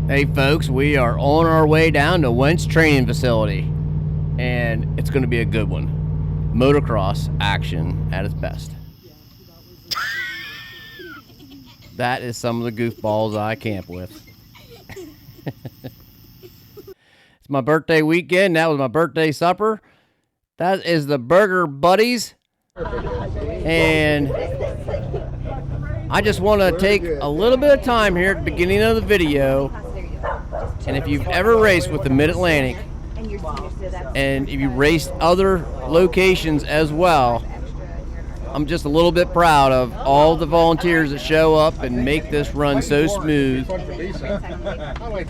Hey folks, we are on our way down to Wentz training facility, and it's going to be a good one. Motocross action at its best. That is some of the goofballs I camp with. It's my birthday weekend. That was my birthday supper. That is the Burger Buddies. And I just want to take a little bit of time here at the beginning of the video. And if you've ever raced with the Mid-Atlantic, and if you raced other locations as well, I'm just a little bit proud of all the volunteers that show up and make this run so smooth,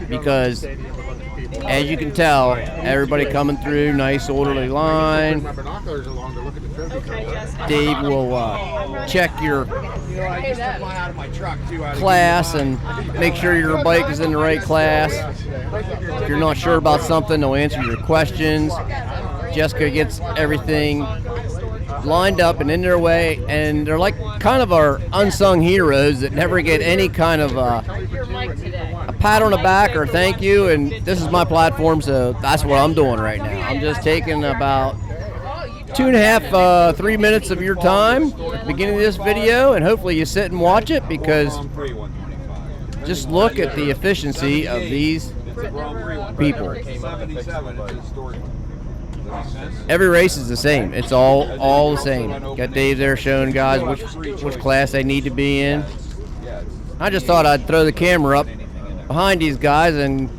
because as you can tell, everybody coming through, nice orderly line. Dave will check your class and make sure your bike is in the right class. If you're not sure about something, they'll answer your questions. Jessica gets everything lined up and in their way, and they're like kind of our unsung heroes that never get any kind of a pat on the back or thank you. And this is my platform, so that's what I'm doing right now. I'm just taking about 2.5, 3 minutes of your time at the beginning of this video, and hopefully you sit and watch it, because just look at the efficiency of these people. Every race is the same. It's all the same. Got Dave there showing guys which class they need to be in. I just thought I'd throw the camera up behind these guys and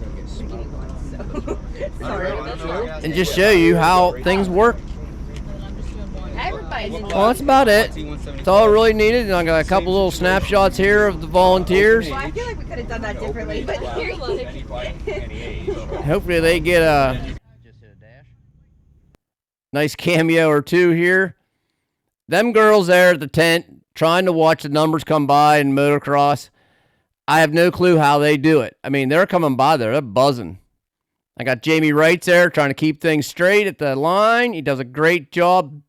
just show you how things work. Well, that's about it. That's all I really needed. And I got a couple little snapshots here of the volunteers. Well, I feel like we could have done that differently, but hopefully they get a nice cameo or two here. Them girls there at the tent trying to watch the numbers come by in motocross, I have no clue how they do it. I mean, they're coming by there. They're buzzing. I got Jamie Wrights there trying to keep things straight at the line. He does a great job.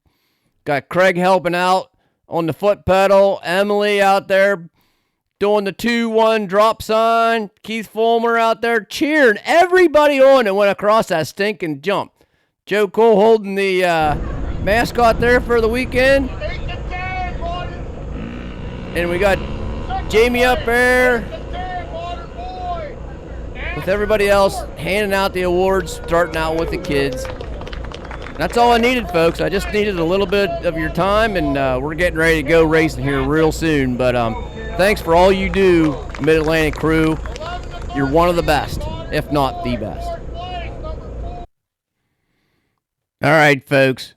Got Craig helping out on the foot pedal. Emily out there doing the 2-1 drop sign. Keith Fulmer out there cheering everybody on that went across that stinking jump. Joe Cole holding the mascot there for the weekend. And we got Jamie up there with everybody else handing out the awards, starting out with the kids. That's all I needed, folks. I just needed a little bit of your time, and we're getting ready to go racing here real soon. But thanks for all you do, Mid-Atlantic crew. You're one of the best, if not the best. All right, folks.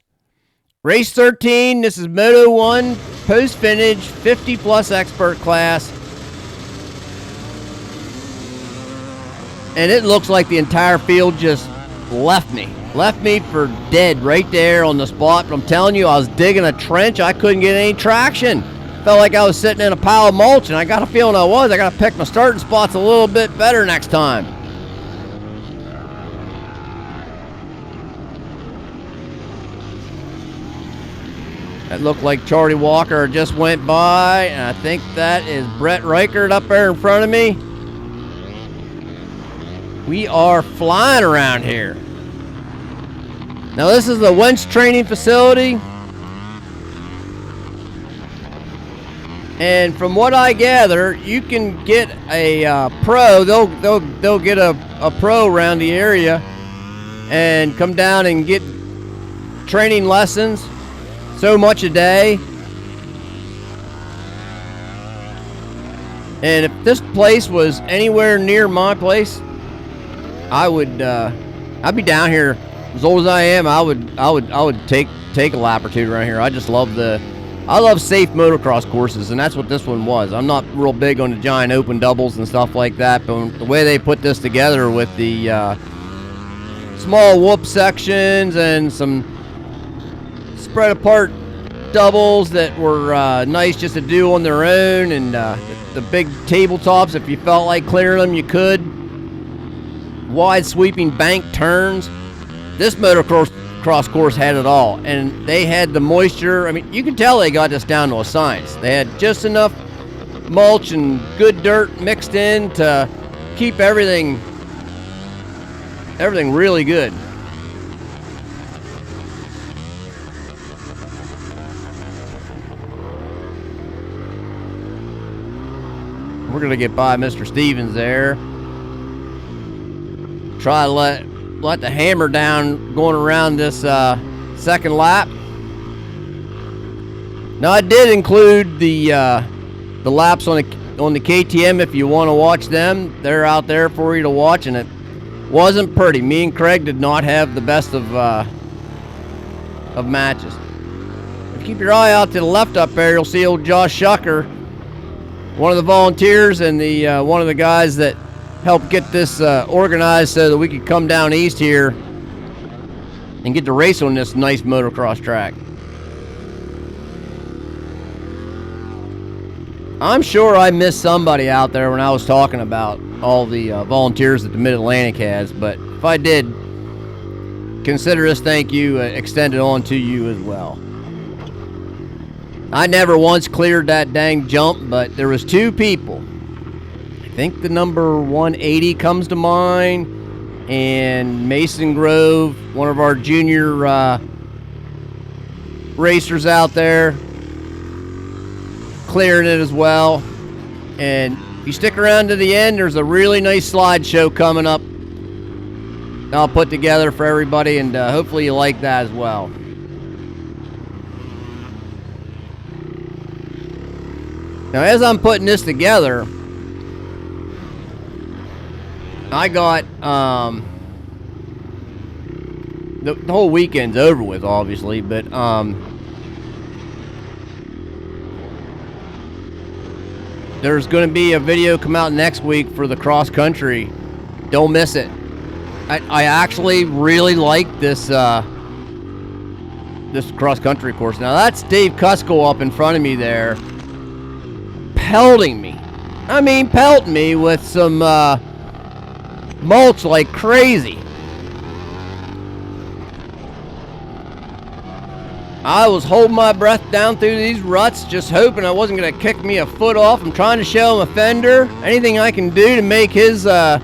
Race 13, this is Moto 1, post-finish, 50-plus expert class. And it looks like the entire field just left me for dead right there on the spot. But I'm telling you, I was digging a trench. I couldn't get any traction. Felt like I was sitting in a pile of mulch, and I got a feeling I got to pick my starting spots a little bit better next time. That looked like Charlie Walker just went by, and I think that is Brett Reichert up there in front of me. We are flying around here. Now this is the Wentz training facility, and from what I gather, you can get a pro. They'll get a pro around the area and come down and get training lessons. So much a day. And if this place was anywhere near my place, I'd be down here. As old as I am, I would take a lap or two around here. I just love safe motocross courses, and that's what this one was. I'm not real big on the giant open doubles and stuff like that, but the way they put this together with the small whoop sections and some spread apart doubles that were nice just to do on their own, and the big tabletops, if you felt like clearing them, you could. Wide sweeping bank turns. This motocross course had it all, and they had the moisture. I mean, you can tell they got this down to a science. They had just enough mulch and good dirt mixed in to keep everything really good. We're going to get by Mr. Stevens there. Try to let the hammer down going around this second lap. Now, I did include the laps on the KTM if you want to watch them. They're out there for you to watch, and it wasn't pretty. Me and Craig did not have the best of matches. If you keep your eye out to the left up there, you'll see old Josh Shucker, one of the volunteers and the one of the guys that helped get this organized so that we could come down east here and get to race on this nice motocross track. I'm sure I missed somebody out there when I was talking about all the volunteers that the Mid-Atlantic has, but if I did, consider this thank you extended on to you as well. I never once cleared that dang jump, but there was two people. I think the number 180 comes to mind, and Mason Grove, one of our junior racers out there, clearing it as well. And if you stick around to the end, there's a really nice slideshow coming up I'll put together for everybody, and hopefully you like that as well. Now, as I'm putting this together, I got the whole weekend's over with, obviously, but there's going to be a video come out next week for the cross country. Don't miss it. I actually really like this this cross country course. Now that's Dave Cusko up in front of me there, pelting me. I mean, pelting me with some mulch like crazy. I was holding my breath down through these ruts, just hoping I wasn't going to kick me a foot off. I'm trying to show him a fender. Anything I can do to make his life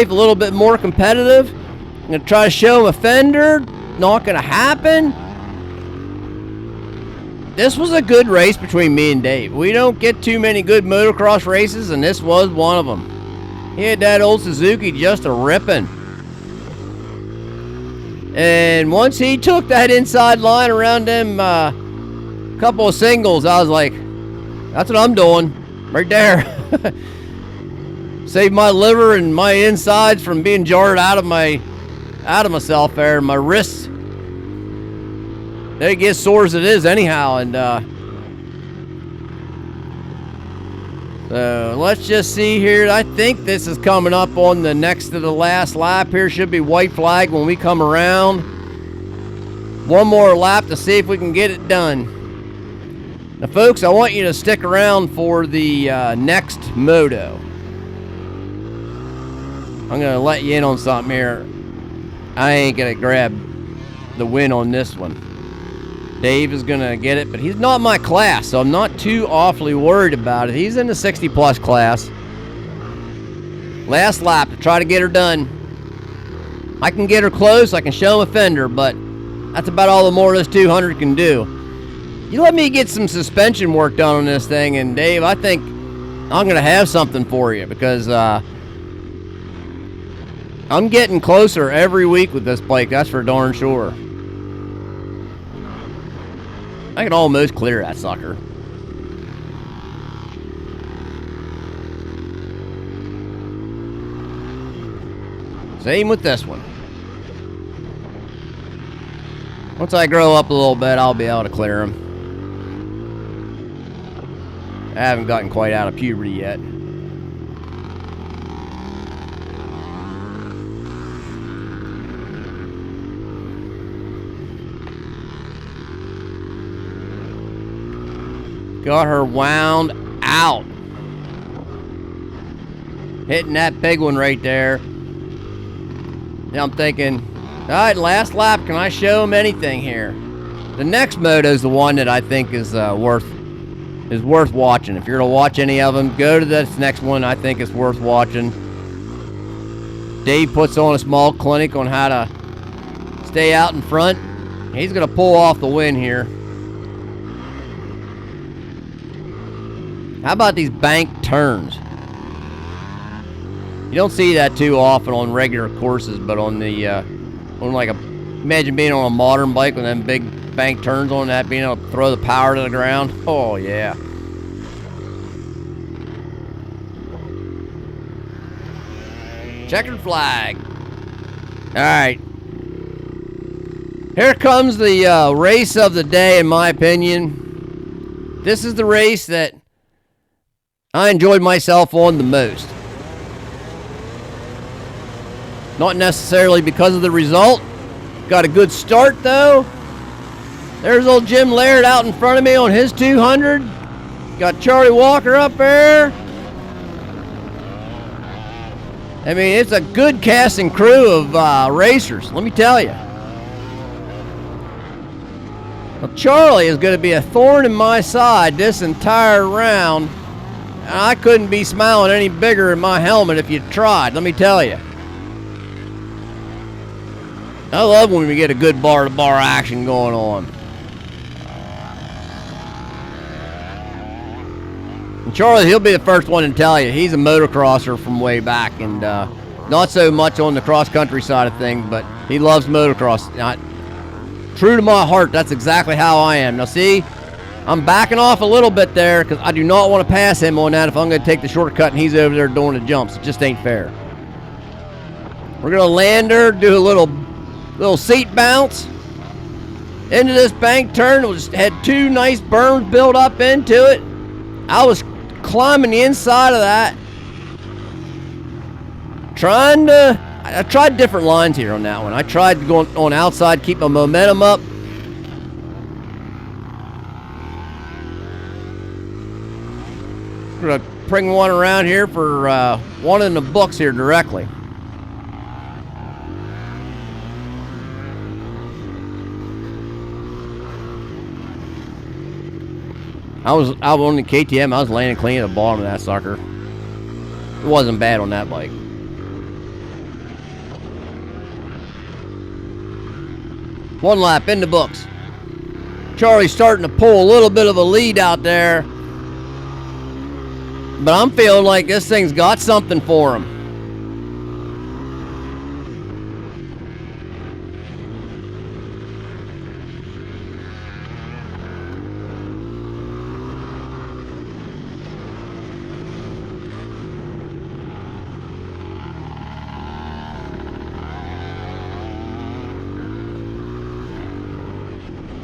a little bit more competitive. I'm going to try to show him a fender. Not going to happen. This was a good race between me and Dave. We don't get too many good motocross races, and this was one of them. He had that old Suzuki just a ripping. And once he took that inside line around them couple of singles, I was like, that's what I'm doing right there. Save my liver and my insides from being jarred out of myself there, my wrists. They get sore as it is anyhow, and so let's just see here. I think this is coming up on the next to the last lap here. Should be white flag when we come around. One more lap to see if we can get it done. Now, folks, I want you to stick around for the next moto. I'm going to let you in on something here. I ain't going to grab the win on this one. Dave is going to get it, but he's not my class, so I'm not too awfully worried about it. He's in the 60-plus class. Last lap to try to get her done. I can get her close. I can show him a fender, but that's about all the more this 200 can do. You let me get some suspension work done on this thing, and Dave, I think I'm going to have something for you, because I'm getting closer every week with this bike, that's for darn sure. I can almost clear that sucker. Same with this one. Once I grow up a little bit, I'll be able to clear them. I haven't gotten quite out of puberty yet. Got her wound out. Hitting that big one right there. Now I'm thinking, all right, last lap, can I show him anything here? The next moto is the one that I think is worth watching. If you're to watch any of them, go to this next one. I think it's worth watching. Dave puts on a small clinic on how to stay out in front. He's going to pull off the win here. How about these bank turns? You don't see that too often on regular courses, but on the imagine being on a modern bike with them big bank turns on that, being able to throw the power to the ground. Oh yeah. Checkered flag. All right. Here comes the race of the day, in my opinion. This is the race that I enjoyed myself on the most. Not necessarily because of the result. Got a good start, though. There's old Jim Laird out in front of me on his 200. Got Charlie Walker up there. I mean, it's a good cast and crew of racers, let me tell you. Well, Charlie is going to be a thorn in my side this entire round. And I couldn't be smiling any bigger in my helmet if you tried, let me tell you. I love when we get a good bar-to-bar action going on. And Charlie, he'll be the first one to tell you, he's a motocrosser from way back, and not so much on the cross-country side of things, but he loves motocross. True to my heart, that's exactly how I am. Now see, I'm backing off a little bit there because I do not want to pass him on that if I'm going to take the shortcut and he's over there doing the jumps. It just ain't fair. We're going to land her, do a little seat bounce into this bank turn. We just had two nice berms built up into it. I was climbing the inside of that, I tried different lines here on that one. I tried going on outside, keep my momentum up. We're gonna bring one around here for one in the books here directly. I was on the KTM. I was landing clean at the bottom of that sucker. It wasn't bad on that bike. One lap in the books. Charlie's starting to pull a little bit of a lead out there, but I'm feeling like this thing's got something for him.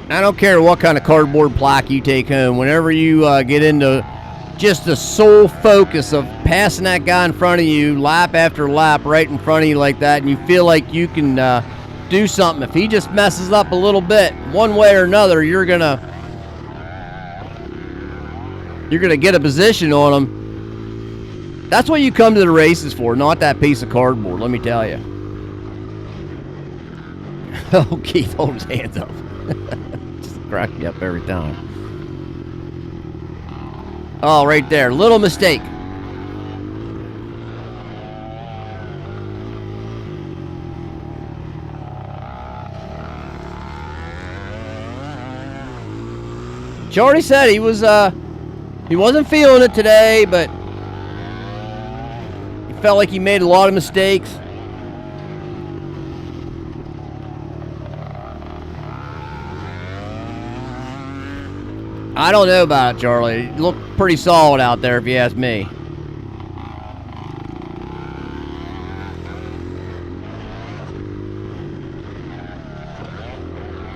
I don't care what kind of cardboard plaque you take home. Whenever you get into just the sole focus of passing that guy in front of you lap after lap right in front of you like that, and you feel like you can do something. If he just messes up a little bit, one way or another, you're gonna get a position on him. That's what you come to the races for, not that piece of cardboard, let me tell you. Oh, Keith, hold his hands up. Crack me up every time. Oh, right there. Little mistake. Jordy said he wasn't feeling it today, but he felt like he made a lot of mistakes. I don't know about it, Charlie. You look pretty solid out there, if you ask me.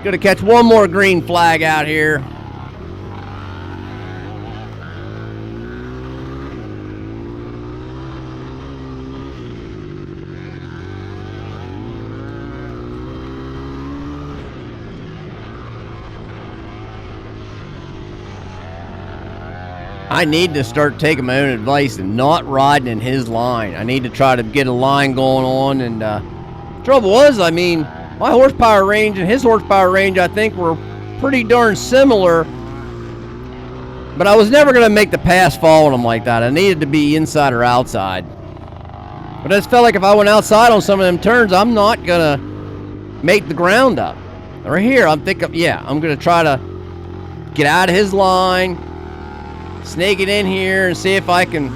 Gonna catch one more green flag out here. I need to start taking my own advice and not riding in his line. I need to try to get a line going on. And trouble was, I mean, my horsepower range and his horsepower range, I think, were pretty darn similar. But I was never going to make the pass following him like that. I needed to be inside or outside. But I just felt like if I went outside on some of them turns, I'm not gonna make the ground up. Right here, I'm thinking, yeah, I'm gonna try to get out of his line, snake it in here, and see if I can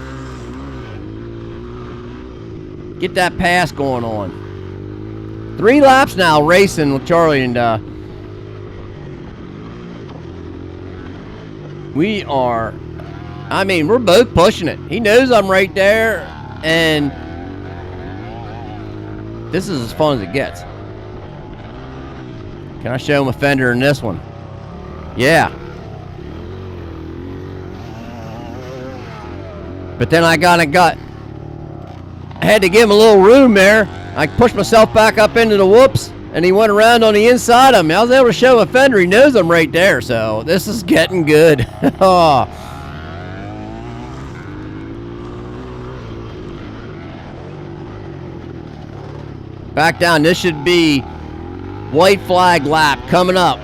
get that pass going on. 3 laps now racing with Charlie, and we are, I mean, we're both pushing it. He knows I'm right there, and this is as fun as it gets. Can I show him a fender in this one? Yeah. But then I had to give him a little room there. I pushed myself back up into the whoops, and he went around on the inside of me. I was able to show a fender. He knows I'm right there, so this is getting good. Oh. Back down. This should be white flag lap coming up.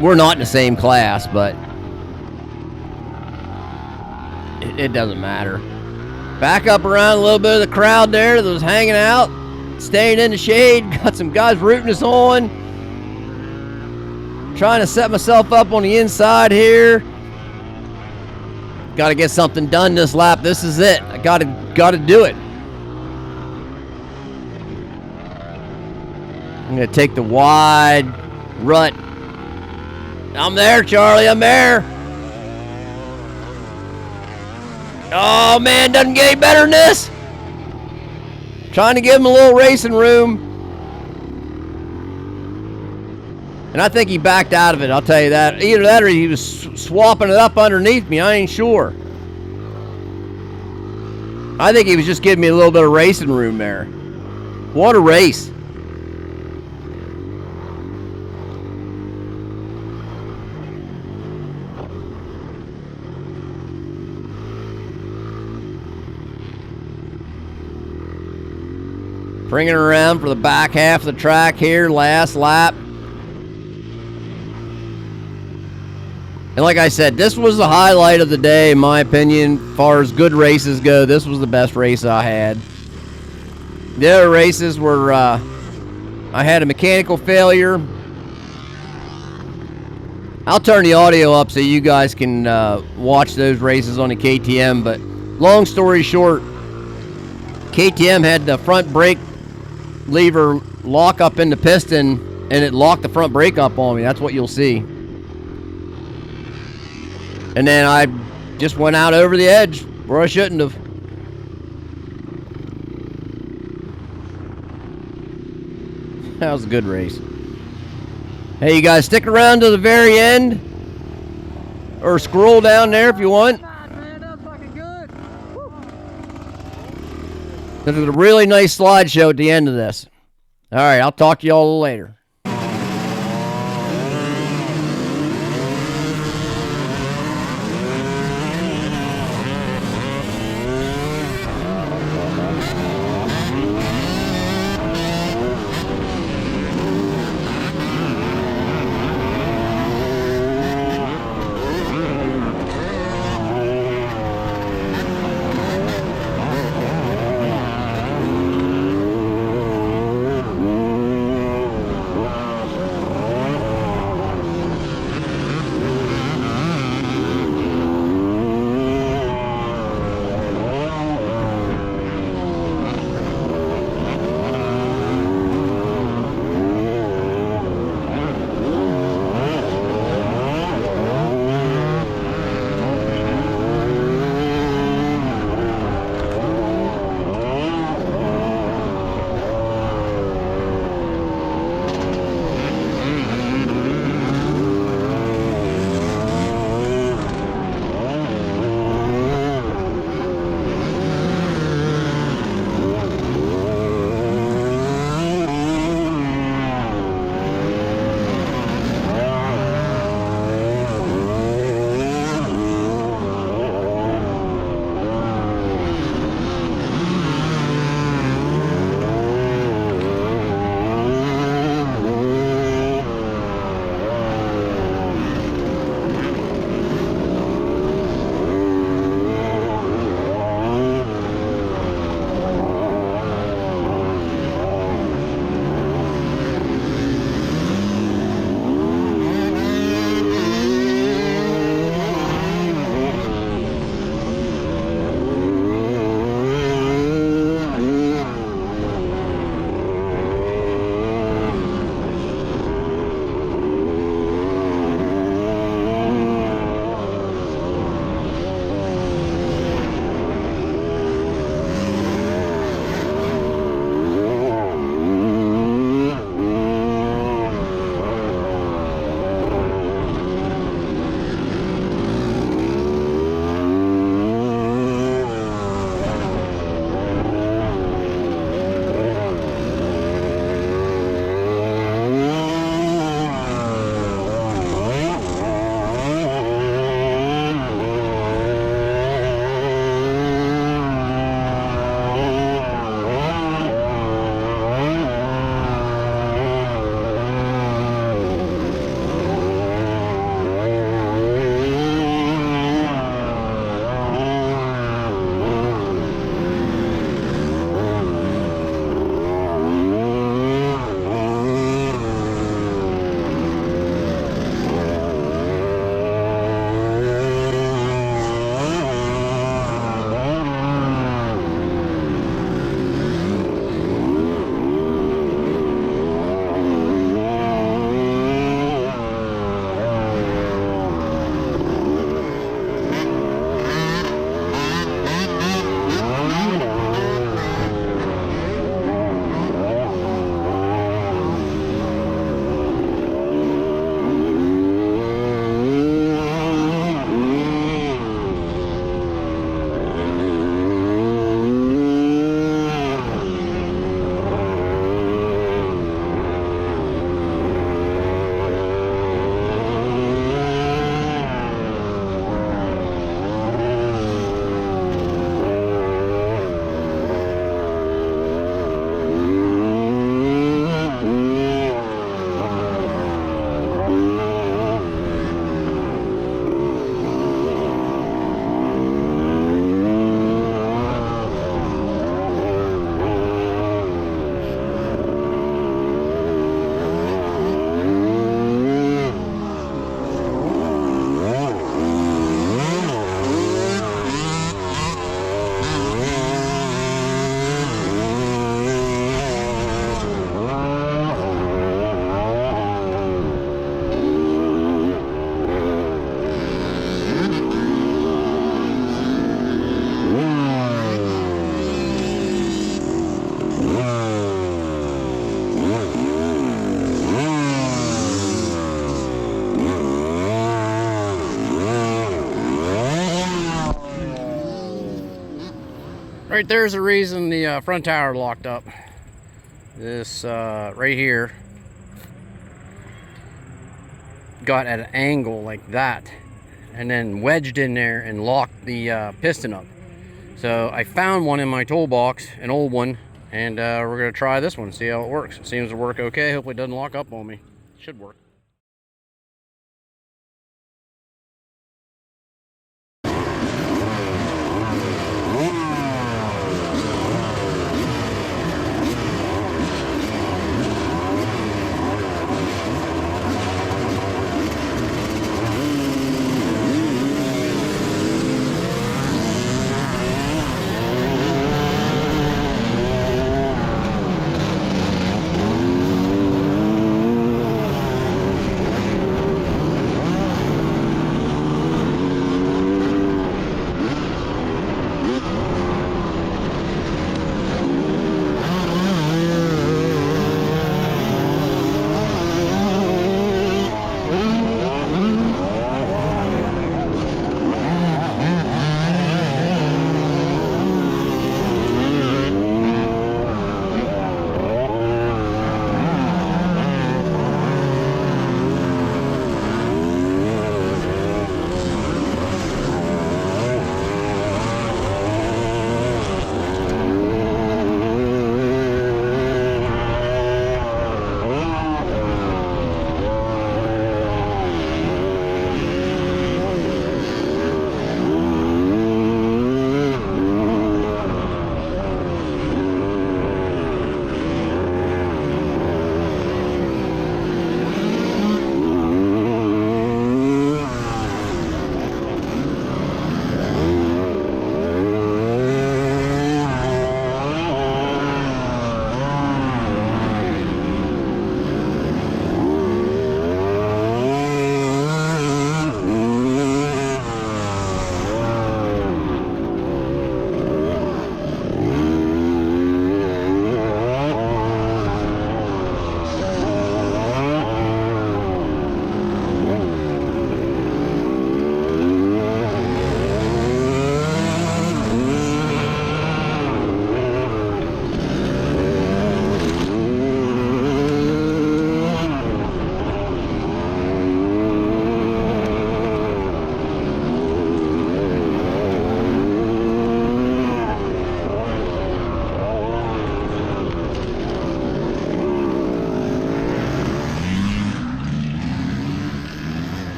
We're not in the same class, but it doesn't matter. Back up around a little bit of the crowd there that was hanging out, staying in the shade. Got some guys rooting us on. Trying to set myself up on the inside here. Got to get something done this lap. This is it. I got to do it. I'm going to take the wide rut. I'm there, Charlie. I'm there. Oh, man, doesn't get any better than this. Trying to give him a little racing room. And I think he backed out of it, I'll tell you that. Either that or he was swapping it up underneath me. I ain't sure. I think he was just giving me a little bit of racing room there. What a race. Bringing it around for the back half of the track here, last lap. And like I said, this was the highlight of the day, in my opinion. As far as good races go, this was the best race I had. The other races were, I had a mechanical failure. I'll turn the audio up so you guys can watch those races on the KTM, but long story short, KTM had the front brake lever lock up in the piston, and it locked the front brake up on me. That's what you'll see. And then I just went out over the edge where I shouldn't have. That was a good race. Hey, you guys, stick around to the very end, or scroll down there if you want. This is a really nice slideshow at the end of this. All right, I'll talk to you all later. Right there's the reason the front tire locked up. This right here got at an angle like that, and then wedged in there and locked the piston up. So I found one in my toolbox, an old one, and we're gonna try this one, see how it works. It seems to work okay. Hopefully it doesn't lock up on me. Should work.